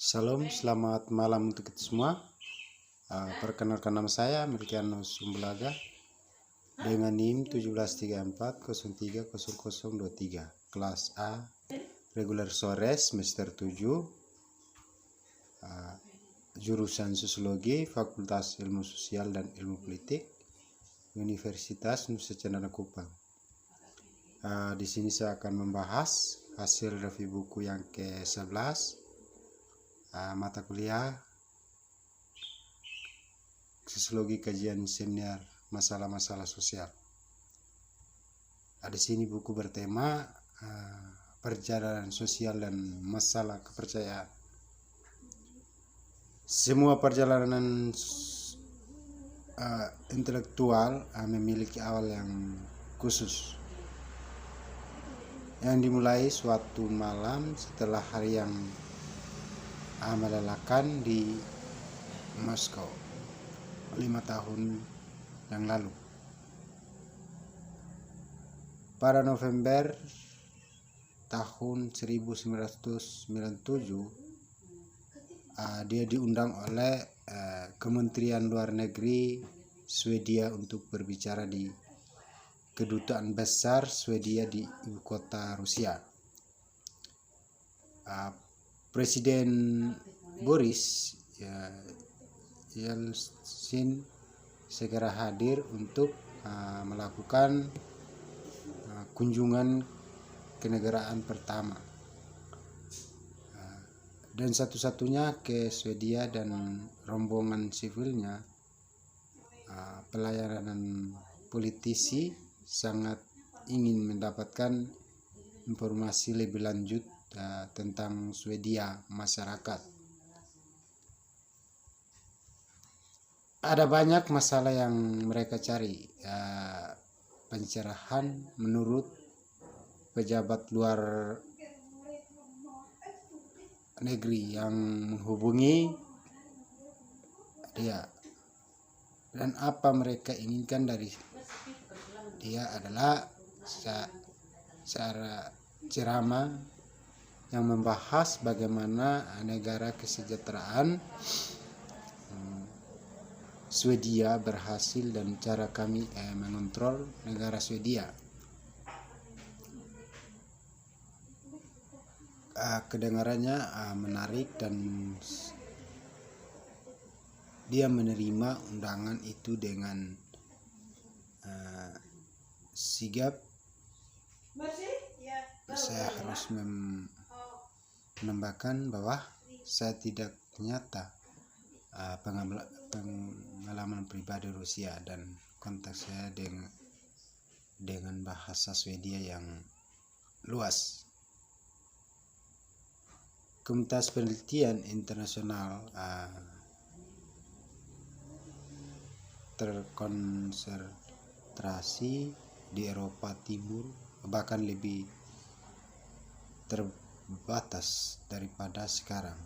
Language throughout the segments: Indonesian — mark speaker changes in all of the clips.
Speaker 1: Salam, selamat malam untuk kita semua. Perkenalkan nama saya Mirkianus Sumbulaga dengan NIM 1734030023, kelas A, reguler sore semester 7, jurusan Sosiologi, Fakultas Ilmu Sosial dan Ilmu Politik, Universitas Nusa Cendana Kupang. Di sini saya akan membahas hasil review buku yang ke-11, mata kuliah Sosiologi Kajian Senior Masalah-masalah Sosial. Di sini buku bertema perjalanan sosial dan masalah kepercayaan. Semua perjalanan intelektual memiliki awal yang khusus, yang dimulai suatu malam setelah hari yang melelahkan di Moskow 5 tahun yang lalu. Pada November tahun 1997, dia diundang oleh Kementerian Luar Negeri Swedia untuk berbicara di Kedutaan Besar Swedia di ibu kota Rusia. Presiden Boris Yeltsin segera hadir untuk melakukan kunjungan kenegaraan pertama dan satu-satunya ke Swedia, dan rombongan sivilnya, pelayanan politisi, sangat ingin mendapatkan informasi lebih lanjut tentang Swedia masyarakat. Ada banyak masalah yang mereka cari pencerahan menurut pejabat luar negeri yang menghubungi dia, dan apa mereka inginkan dari dia adalah secara ceramah yang membahas bagaimana negara kesejahteraan Swedia berhasil dan cara kami mengontrol negara Swedia. Kedengarannya menarik dan dia menerima undangan itu dengan sigap. Saya harus menambahkan bahwa saya tidak nyata pengalaman pribadi Rusia dan kontak saya dengan bahasa Swedia yang luas. Komunitas penelitian internasional terkonsentrasi di Eropa Timur, bahkan lebih terbatas daripada sekarang.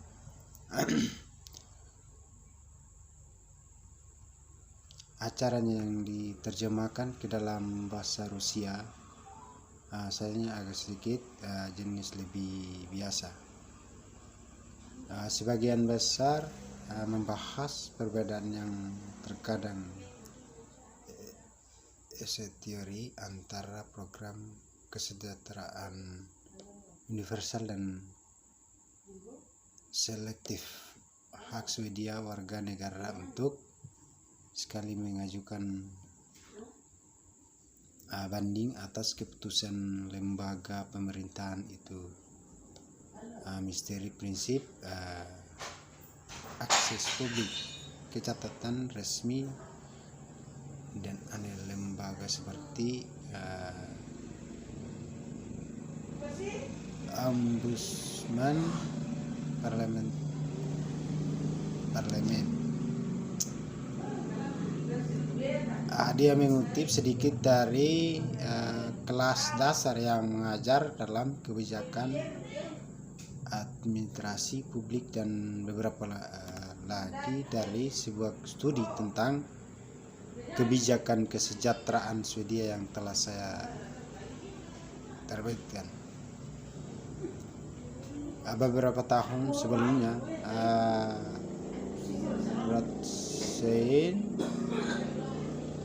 Speaker 1: Acaranya yang diterjemahkan ke dalam bahasa Rusia sayangnya agak sedikit jenis lebih biasa. Sebagian besar membahas perbedaan yang terkadang teori antara program kesejahteraan universal dan selektif hak Swedia warga negara untuk sekali mengajukan banding atas keputusan lembaga pemerintahan itu. Misteri prinsip akses publik, kecatatan resmi, dan aneh lembaga seperti ombudsman, parlemen. Dia mengutip sedikit dari kelas dasar yang mengajar dalam kebijakan administrasi publik dan beberapa lagi dari sebuah studi tentang kebijakan kesejahteraan Swedia yang telah saya terbitkan. Beberapa tahun sebelumnya, Rothschild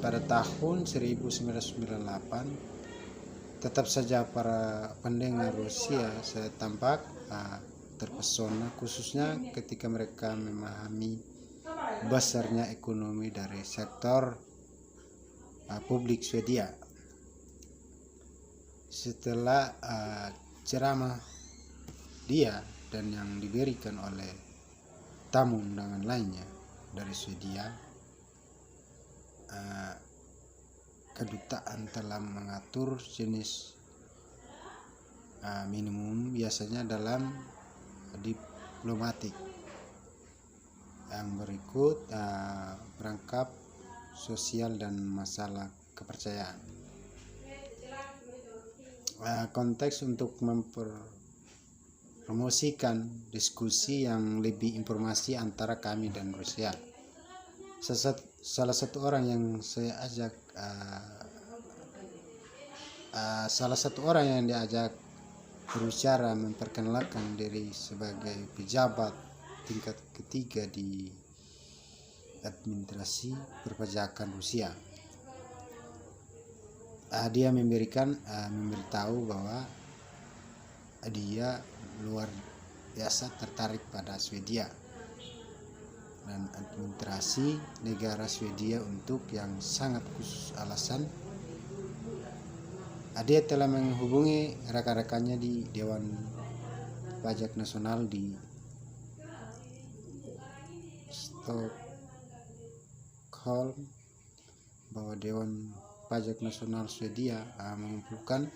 Speaker 1: pada tahun 1998, tetap saja para pendengar Rusia saya tampak terpesona, khususnya ketika mereka memahami besarnya ekonomi dari sektor publik Swedia. Setelah ceramah dia dan yang diberikan oleh tamu undangan lainnya dari Swedia, kedutaan telah mengatur jenis minimum biasanya dalam diplomatik. Yang berikut perangkap sosial dan masalah kepercayaan. Konteks untuk mempromosikan diskusi yang lebih informasi antara kami dan Rusia. Salah satu orang yang diajak berbicara memperkenalkan diri sebagai pejabat tingkat ketiga di administrasi perpajakan Rusia. Dia memberitahu bahwa dia luar biasa tertarik pada Swedia dan administrasi negara Swedia untuk yang sangat khusus alasan dia telah menghubungi rekan-rekannya di Dewan Pajak Nasional di Stockholm bahwa Dewan Pajak Nasional Swedia mengumpulkan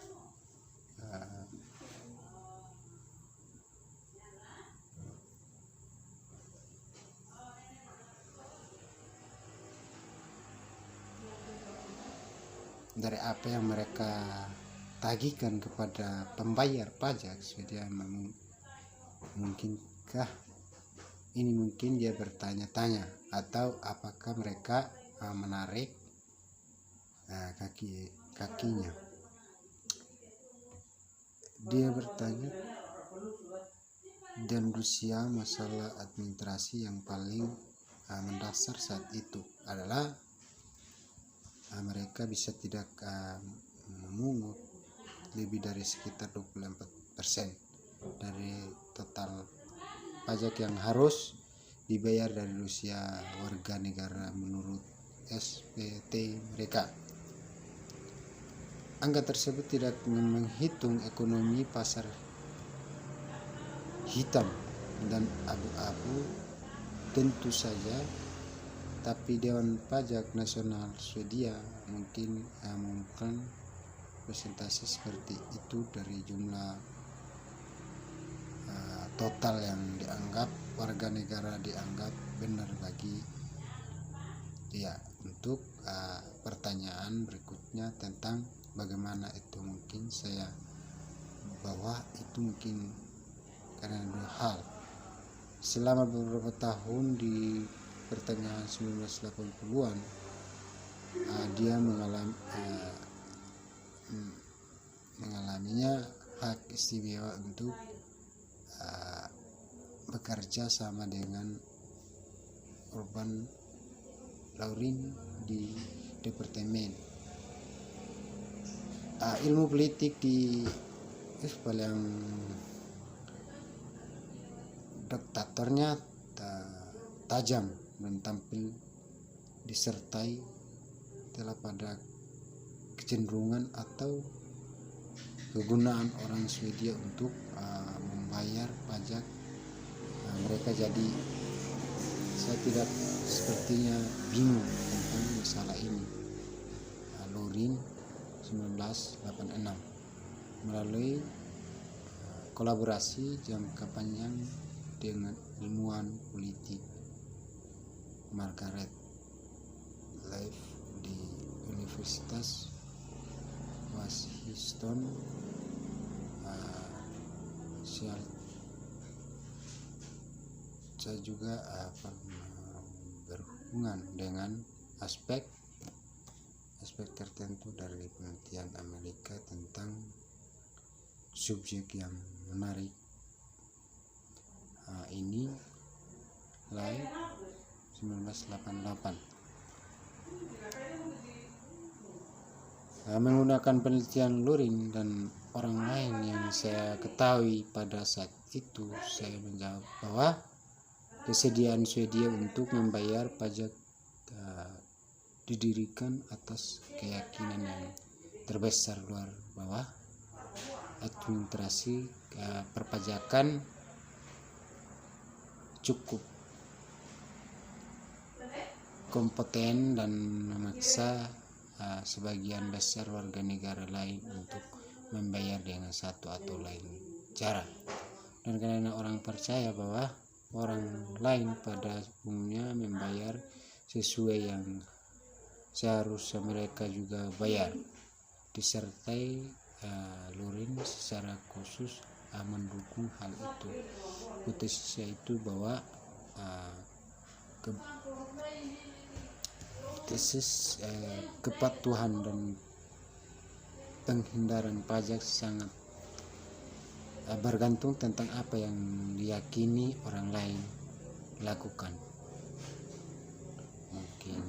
Speaker 1: dari apa yang mereka tagihkan kepada pembayar pajak Swedia. Mungkinkah ini, mungkin dia bertanya-tanya, atau apakah mereka menarik kakinya. Dia bertanya, dan Rusia masalah administrasi yang paling mendasar saat itu adalah mereka bisa tidak memungut lebih dari sekitar 24% dari total pajak yang harus dibayar dari Rusia warga negara menurut SPT mereka. Angka tersebut tidak menghitung ekonomi pasar hitam dan abu-abu tentu saja, tapi Dewan Pajak Nasional Swedia mungkin mengumumkan presentasi seperti itu dari jumlah total yang dianggap warga negara dianggap benar bagi dia. Untuk pertanyaan berikutnya tentang bagaimana itu mungkin, saya bahwa itu mungkin karena dua hal. Selama beberapa tahun di pertengahan 1980-an dia mengalaminya hak istimewa untuk bekerja sama dengan Urban Laurin di Departemen Ilmu Politik di yang diktatornya tajam dan tampil disertai telah pada kecenderungan atau kegunaan orang Swedia untuk membayar pajak mereka. Jadi saya tidak sepertinya bingung tentang masalah ini. Laurin 1986 melalui kolaborasi jangka panjang dengan ilmuwan politik Margaret Leaf di Universitas Washington, saya juga berhubungan dengan aspek tertentu dari penelitian Amerika tentang subjek yang menarik ini lahir 1988. Menggunakan penelitian Luring dan orang lain yang saya ketahui pada saat itu, saya menjawab bahwa kesediaan Swedia untuk membayar pajak didirikan atas keyakinan yang terbesar luar bawah administrasi perpajakan cukup kompeten dan memaksa sebagian besar warga negara lain untuk membayar dengan satu atau lain cara. Dan karena orang percaya bahwa orang lain pada umumnya membayar sesuai yang seharusnya mereka juga bayar, disertai Luring secara khusus mendukung hal itu. Hipotesisnya itu bahwa kepatuhan dan penghindaran pajak sangat bergantung tentang apa yang diyakini orang lain lakukan. Mungkin